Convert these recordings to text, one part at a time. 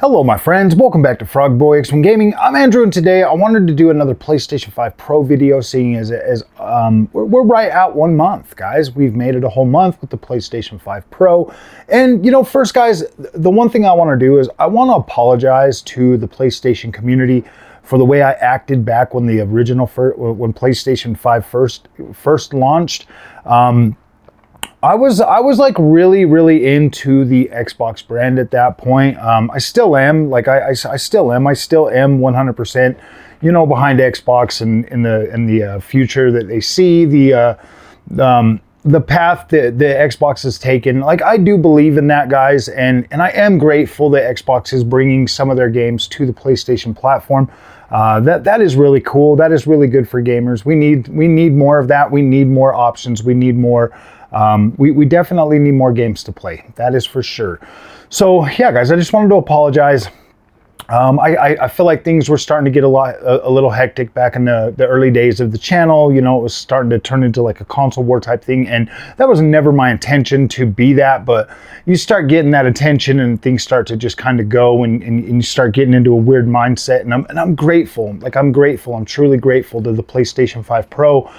Hello my friends, welcome back to Frogboy X1 Gaming. I'm Andrew and today I wanted to do another PlayStation 5 Pro video, seeing as we're right at 1 month, guys. We've made it a whole month with the PlayStation 5 Pro. And you know, first guys, the one thing I want to do is I want to apologize to the PlayStation community for the way I acted back when the original, when PlayStation 5 first launched. I was like really into the Xbox brand at that point. I still am, like I still am 100%, you know, behind Xbox and in the future that they see, the path that the Xbox has taken. Like, I do believe in that, guys, and I am grateful that Xbox is bringing some of their games to the PlayStation platform. That is really cool. That is really good for gamers. We need more of that. We need more options. We need more. We definitely need more games to play. That is for sure. So yeah, guys, I just wanted to apologize. I feel like things were starting to get a little hectic back in the early days of the channel. You know, it was starting to turn into like a console war type thing, and that was never my intention to be that. But you start getting that attention, and things start to just kind of go, and you start getting into a weird mindset. And I'm grateful. Like, I'm grateful. I'm truly grateful to the PlayStation 5 Pro.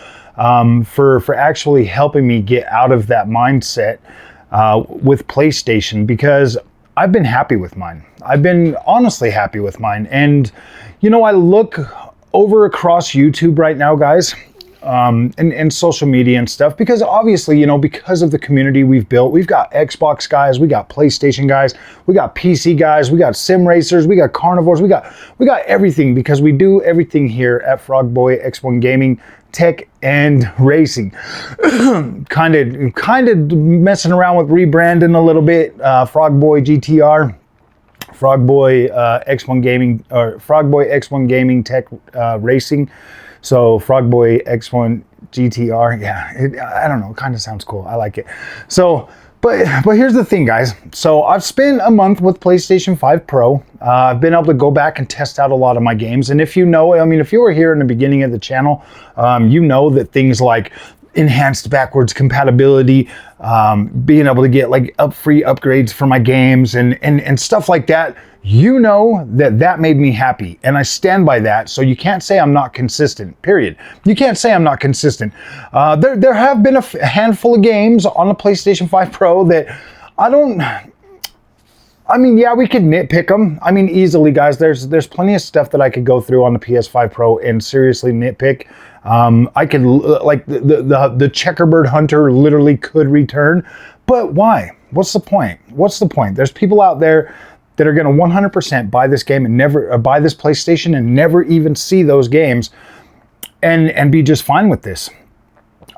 For actually helping me get out of that mindset with PlayStation, because I've been happy with mine. I've been honestly happy with mine. And, you know, I look over across YouTube right now, guys, and social media and stuff, because obviously, you know, because of the community we've built, we've got Xbox guys, we got PlayStation guys, we got PC guys, we got sim racers, we got carnivores, we got everything, because we do everything here at Frogboy X1 Gaming, tech and racing. kind of messing around with rebranding a little bit. Frogboy GTR, Frogboy X1 Gaming, or Frogboy X1 Gaming Tech Racing. So Frogboy X1 GTR, yeah, I don't know, it kind of sounds cool. I like it. So, but here's the thing, guys. So I've spent a month with PlayStation 5 Pro. I've been able to go back and test out a lot of my games. And if you know, I mean, if you were here in the beginning of the channel, you know that things like enhanced backwards compatibility, being able to get like free upgrades for my games and stuff like that, you know that made me happy, and I stand by that. So you can't say I'm not consistent, period. You can't say I'm not consistent. There have been a handful of games on the PlayStation 5 Pro that I mean, yeah, we could nitpick them. I mean, easily, guys. There's plenty of stuff that I could go through on the PS5 Pro and seriously nitpick. I could, like, the checkerbird hunter literally could return, but why? What's the point? What's the point? There's people out there that are going to 100% buy this game and never buy this PlayStation and never even see those games and be just fine with this.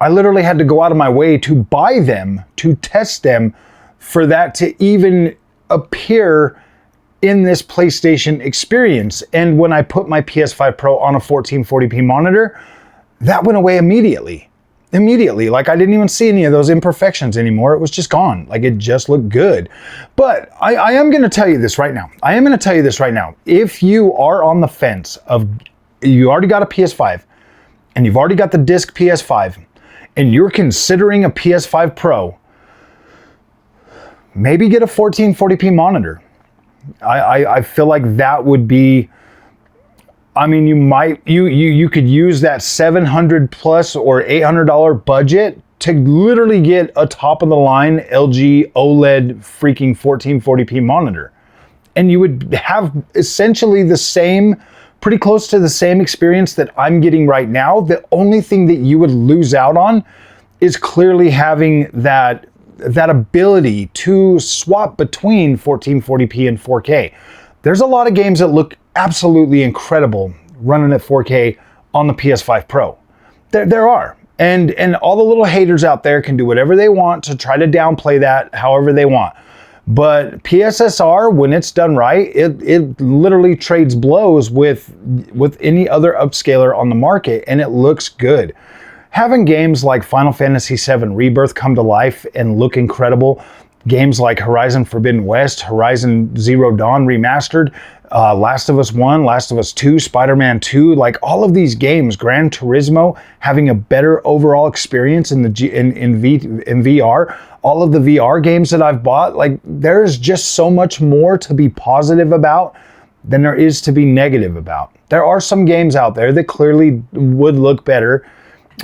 I literally had to go out of my way to buy them, to test them, for that to even appear in this PlayStation experience. And when I put my PS5 Pro on a 1440p monitor, that went away immediately. Like, I didn't even see any of those imperfections anymore. It was just gone. Like, it just looked good. But I am going to tell you this right now. If you are on the fence of, you already got a PS5 and you've already got the disc PS5 and you're considering a PS5 Pro, maybe get a 1440p monitor. I feel like that would be, I mean, you could use that $700 plus or $800 budget to literally get a top of the line LG OLED freaking 1440p monitor. And you would have essentially the same, pretty close to the same experience that I'm getting right now. The only thing that you would lose out on is clearly having that ability to swap between 1440p and 4K. There's a lot of games that look absolutely incredible running at 4K on the PS5 Pro. There are. And all the little haters out there can do whatever they want to try to downplay that however they want. But PSSR, when it's done right, it literally trades blows with any other upscaler on the market, and it looks good. Having games like Final Fantasy VII Rebirth come to life and look incredible games like Horizon Forbidden West, Horizon Zero Dawn Remastered, Last of Us 1, Last of Us 2, Spider-Man 2, like all of these games, Gran Turismo, having a better overall experience in VR, all of the VR games that I've bought, like there's just so much more to be positive about than there is to be negative about. There are some games out there that clearly would look better.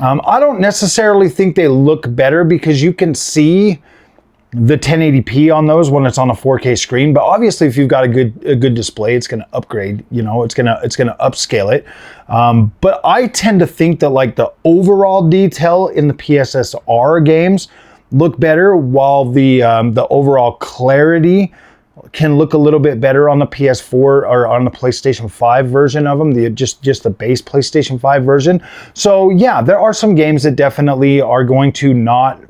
I don't necessarily think they look better because you can see the 1080p on those when it's on a 4K screen, but obviously if you've got a good display, it's going to upgrade, you know, it's going to upscale it. But I tend to think that like the overall detail in the PSSR games look better, while the overall clarity can look a little bit better on the PS4 or on the PlayStation 5 version of them, just the base PlayStation 5 version. So yeah, there are some games that definitely are going to not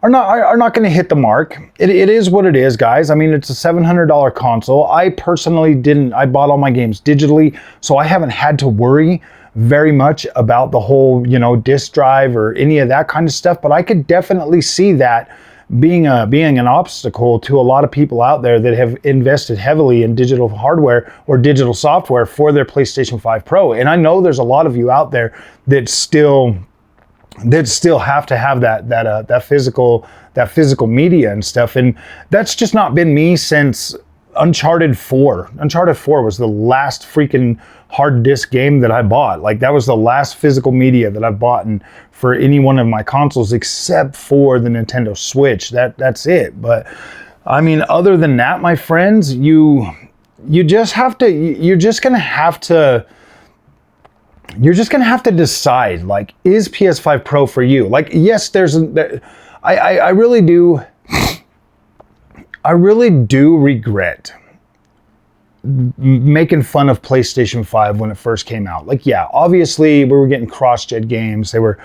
going to hit the mark. It is what it is, guys. I mean, it's a $700 console. I personally I bought all my games digitally, so I haven't had to worry very much about the whole, you know, disk drive or any of that kind of stuff, but I could definitely see that being an obstacle to a lot of people out there that have invested heavily in digital hardware or digital software for their PlayStation 5 Pro. And I know there's a lot of you out there that still have to have that physical media and stuff, and that's just not been me since Uncharted 4. Uncharted 4 was the last freaking hard disk game that I bought. Like that was the last physical media that I've bought for any one of my consoles except for the Nintendo Switch. That's it. But I mean, other than that, my friends, you're just gonna have to decide, like, is PS5 Pro for you? Like, yes, I really do regret making fun of PlayStation 5 when it first came out. Like, yeah, obviously we were getting cross-gen games. They were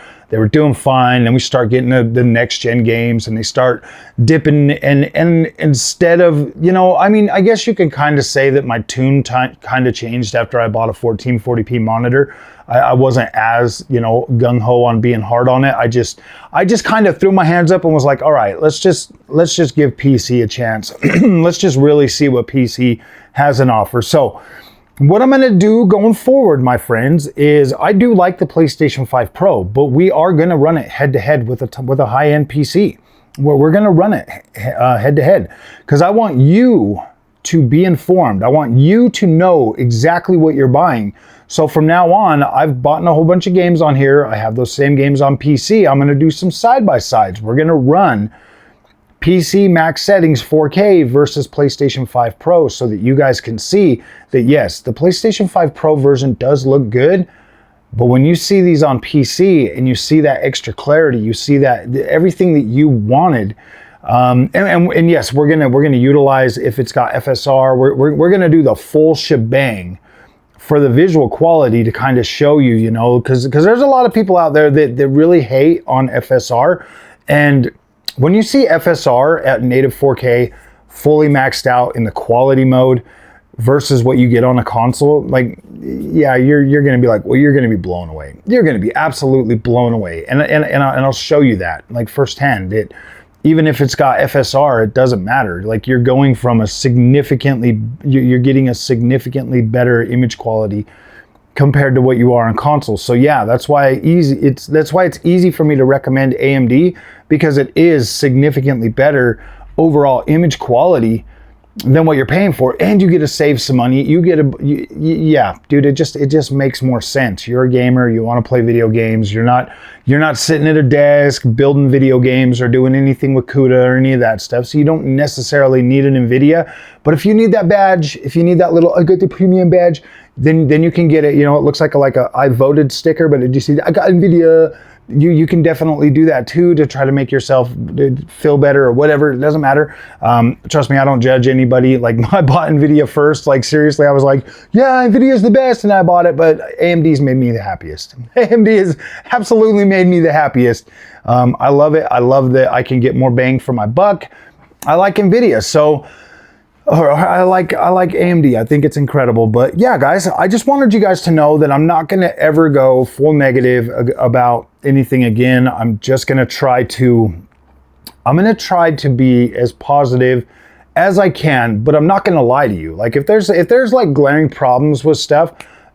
doing fine. And we start getting the next-gen games and they start dipping. And instead of, you know, I mean, I guess you can kind of say that my tune kind of changed after I bought a 1440p monitor. I wasn't as, you know, gung-ho on being hard on it. I just kind of threw my hands up and was like, all right, let's just give PC a chance. Let's just really see what PC has an offer. So what I'm going to do going forward, my friends, is I do like the PlayStation 5 Pro, but we are going to run it head-to-head with a high-end PC. We're going to run it head-to-head because I want you to be informed. I want you to know exactly what you're buying. So from now on, I've bought a whole bunch of games on here. I have those same games on PC. I'm going to do some side-by-sides. We're going to run PC max settings 4K versus PlayStation 5 Pro so that you guys can see that, yes, the PlayStation 5 Pro version does look good, but when you see these on PC and you see that extra clarity, you see that everything that you wanted, and yes, we're gonna utilize, if it's got FSR, we're gonna do the full shebang for the visual quality to kind of show you, you know, because there's a lot of people out there that really hate on FSR, and when you see FSR at native 4K, fully maxed out in the quality mode versus what you get on a console, like, yeah, you're going to be like, well, you're going to be blown away. You're going to be absolutely blown away. And I'll show you that, like, firsthand. Even if it's got FSR, it doesn't matter. Like, you're going from you're getting a significantly better image quality compared to what you are on consoles. So yeah, that's why it's easy for me to recommend AMD, because it is significantly better overall image quality than what you're paying for, and you get to save some money. Yeah, dude, it just makes more sense. You're a gamer, you want to play video games. You're not sitting at a desk building video games or doing anything with CUDA or any of that stuff. So you don't necessarily need an NVIDIA. But if you need that badge, if you need that little I got the premium badge, then you can get it. You know, it looks like a I voted sticker, but did you see that? I got NVIDIA. You can definitely do that too to try to make yourself feel better or whatever. It doesn't matter. Trust me, I don't judge anybody. Like, I bought NVIDIA first. Like, seriously, I was like, yeah, NVIDIA is the best, and I bought it. But AMD's made me the happiest. AMD has absolutely made me the happiest. I love it. I love that I can get more bang for my buck. I like NVIDIA, so. Or I like AMD. I think it's incredible. But yeah, guys, I just wanted you guys to know that I'm not going to ever go full negative about anything again. I'm just going to try to I'm gonna try to be as positive as I can, but I'm not gonna lie to you. Like if there's like glaring problems with stuff,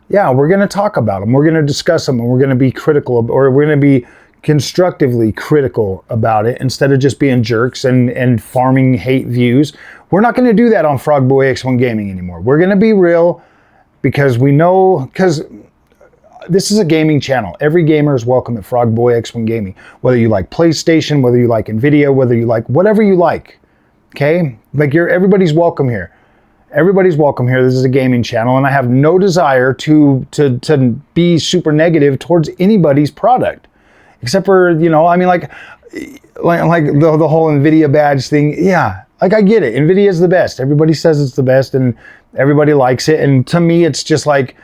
yeah, we're gonna talk about them. We're gonna discuss them, and we're gonna be critical, or we're gonna be constructively critical about it instead of just being jerks and farming hate views. We're not gonna do that on Frogboy X1 Gaming anymore. We're gonna be real, because we know, because this is a gaming channel. Every gamer is welcome at Frogboy X1 Gaming. Whether you like PlayStation, whether you like NVIDIA, whether you like whatever you like, okay? Like everybody's welcome here. Everybody's welcome here. This is a gaming channel, and I have no desire to be super negative towards anybody's product, except for, you know, I mean, like the whole NVIDIA badge thing. Yeah, like I get it. NVIDIA is the best. Everybody says it's the best, and everybody likes it. And to me, it's just like,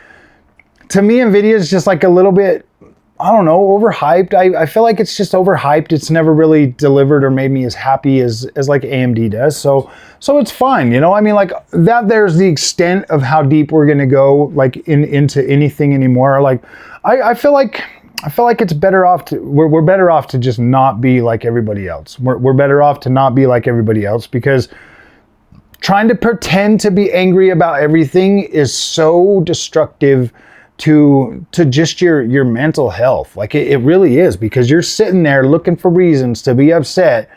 to me, NVIDIA is just like a little bit, I don't know, overhyped. I feel like it's just overhyped. It's never really delivered or made me as happy as like AMD does. So it's fine, you know. I mean, like that. There's the extent of how deep we're gonna go, like into anything anymore. Like I feel like it's better off to we're better off to just not be like everybody else. We're better off to not be like everybody else, because trying to pretend to be angry about everything is so destructive to just your mental health. Like it really is, because you're sitting there looking for reasons to be upset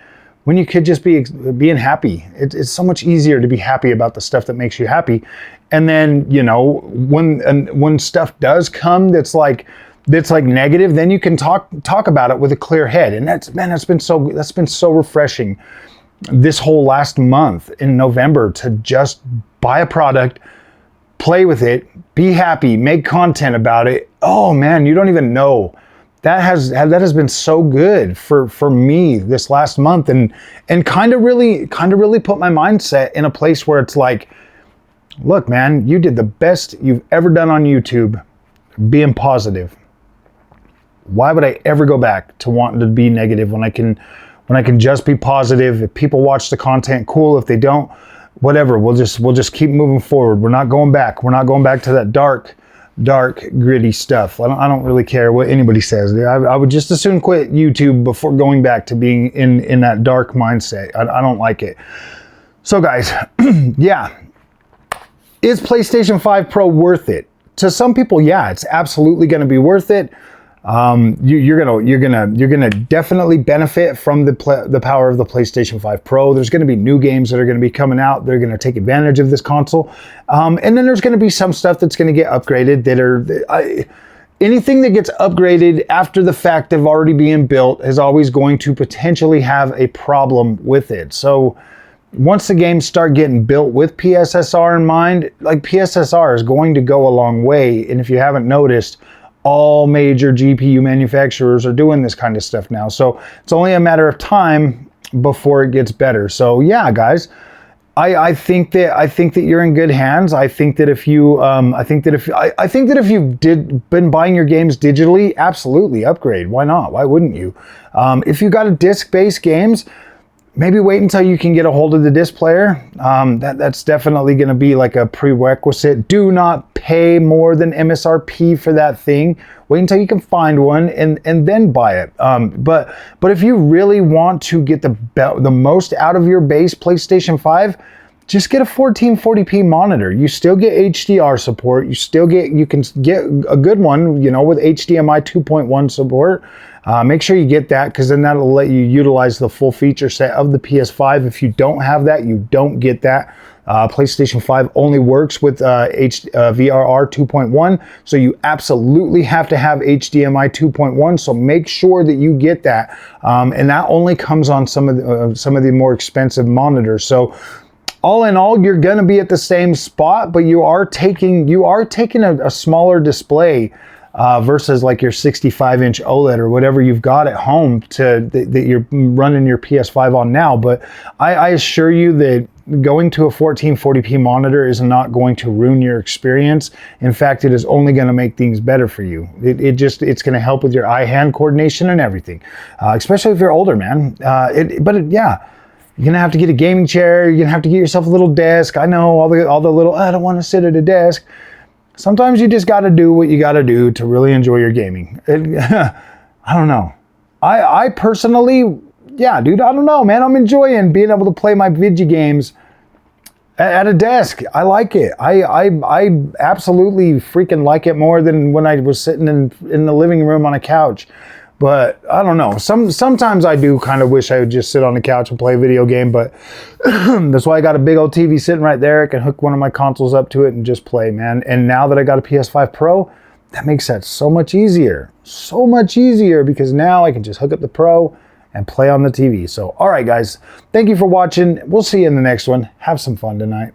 when you could just be being happy. It's so much easier to be happy about the stuff that makes you happy. And then, you know, when stuff does come that's like negative, then you can talk about it with a clear head. And that's been so refreshing this whole last month in November, to just buy a product, play with it, be happy, make content about it. Oh man, you don't even know. That has been so good for me this last month, and kind of really put my mindset in a place where it's like, look man, you did the best you've ever done on YouTube, being positive. Why would I ever go back to wanting to be negative when I can just be positive? If people watch the content, cool. If they don't, whatever, we'll just keep moving forward. We're not going back. We're not going back to that dark, gritty stuff. I don't really care what anybody says. I would just as soon quit YouTube before going back to being in that dark mindset. I don't like it. So guys, yeah, is PlayStation 5 Pro worth it? To some people, yeah, it's absolutely going to be worth it. You're gonna definitely benefit from the power of the PlayStation 5 Pro. There's gonna be new games that are gonna be coming out. They're gonna take advantage of this console, and then there's gonna be some stuff that's gonna get upgraded. Anything that gets upgraded after the fact of already being built is always going to potentially have a problem with it. So once the games start getting built with PSSR in mind, like PSSR is going to go a long way. And if you haven't noticed, all major GPU manufacturers are doing this kind of stuff now. So it's only a matter of time before it gets better. So yeah, guys, I think that you're in good hands. I think that if you've been buying your games digitally, absolutely upgrade. Why not? Why wouldn't you? If you got a disc-based games, maybe wait until you can get a hold of the disc player. That's definitely going to be like a prerequisite. Do not pay more than MSRP for that thing. Wait until you can find one and then buy it. But if you really want to get the most out of your base PlayStation 5, just get a 1440p monitor. You still get HDR support. You can get a good one, you know, with HDMI 2.1 support. Make sure you get that, because then that'll let you utilize the full feature set of the PS5. If you don't have that, you don't get that. PlayStation 5 only works with VRR 2.1, so you absolutely have to have HDMI 2.1. So make sure that you get that, and that only comes on some of the more expensive monitors. So all in all, you're gonna be at the same spot, but you are taking a smaller display versus like your 65-inch OLED or whatever you've got at home that you're running your PS5 on now. But I assure you that going to a 1440p monitor is not going to ruin your experience. In fact, it is only going to make things better for you. It's going to help with your eye-hand coordination and everything, especially if you're older, man. Yeah. You're gonna have to get a gaming chair. You're gonna have to get yourself a little desk. I know all the little, I don't want to sit at a desk. Sometimes you just got to do what you got to do to really enjoy your gaming. I don't know. I personally, yeah, dude, I don't know, man. I'm enjoying being able to play my video games at a desk. I like it. I absolutely freaking like it more than when I was sitting in the living room on a couch. But I don't know. Sometimes I do kind of wish I would just sit on the couch and play a video game, but that's why I got a big old TV sitting right there. I can hook one of my consoles up to it and just play, man. And now that I got a PS5 Pro, that makes that so much easier. So much easier, because now I can just hook up the Pro and play on the TV. So, all right, guys, thank you for watching. We'll see you in the next one. Have some fun tonight.